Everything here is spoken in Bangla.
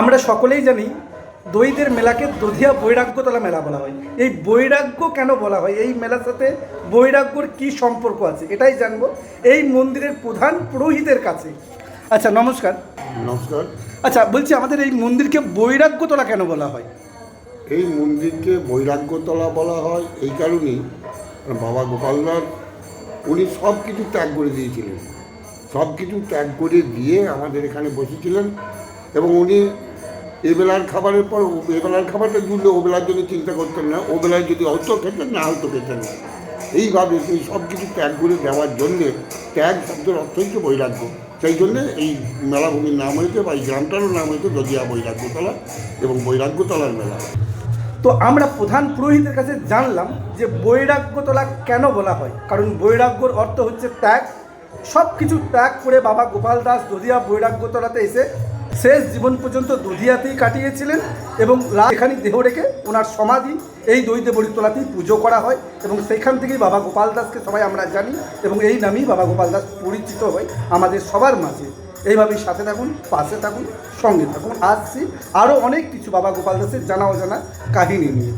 আমরা সকলেই জানি দইদের মেলাকে দধিয়া বৈরাগ্যতলা মেলা বলা হয়। এই বৈরাগ্য কেন বলা হয়, এই মেলার সাথে বৈরাগ্যর কি সম্পর্ক আছে, এটাই জানবো এই মন্দিরের প্রধান পুরোহিতের কাছে। আচ্ছা, নমস্কার। নমস্কার। আচ্ছা, বলছি আমাদের এই মন্দিরকে বৈরাগ্যতলা কেন বলা হয়? এই মন্দিরকে বৈরাগ্যতলা বলা হয় এই কারণেই, বাবা গোপালনাথ উনি সব কিছু ত্যাগ করে দিয়েছিলেন। সব কিছু ত্যাগ করে দিয়ে আমাদের এখানে বসেছিলেন এবং উনি এবেলার খাবারের পর এবেলার খাবারটা জুড়লে ওবেলার জন্য চিন্তা করতেন না, ওবেলায় যদি হয়তো খেতেন না হয়তো খেতেন না। এইভাবে সেই সব কিছু ত্যাগ করে দেওয়ার জন্যে, ত্যাগ শব্দের অর্থ হচ্ছে বৈরাগ্য, সেই জন্যে এই মেলাভূমির নাম হয়েছে বা এই গ্রামটারও নাম হয়েছে দধিয়া বৈরাগ্যতলা এবং বৈরাগ্যতলার মেলা। তো আমরা প্রধান পুরোহিতের কাছে জানলাম যে বৈরাগ্যতলা কেন বলা হয়, কারণ বৈরাগ্যর অর্থ হচ্ছে ত্যাগ। সব কিছু ত্যাগ করে বাবা গোপাল দাস দধিয়া বৈরাগ্যতলাতে এসে শেষ জীবন পর্যন্ত দধিয়াতেই কাটিয়েছিলেন এবং এখানে দেহ রেখে ওনার সমাধি এই দইতে বৈরাগ্যতলাতেই পুজো করা হয় এবং সেইখান থেকেই বাবা গোপাল দাসকে সবাই আমরা জানি এবং এই নামেই বাবা গোপাল দাস পরিচিত হয় আমাদের সবার মাঝে। এইভাবেই সাথে থাকুন, পাশে থাকুন, সঙ্গে থাকুন। আসছি আরও অনেক কিছু বাবা গোপাল দাসের জানা অজানা কাহিনী নিয়ে।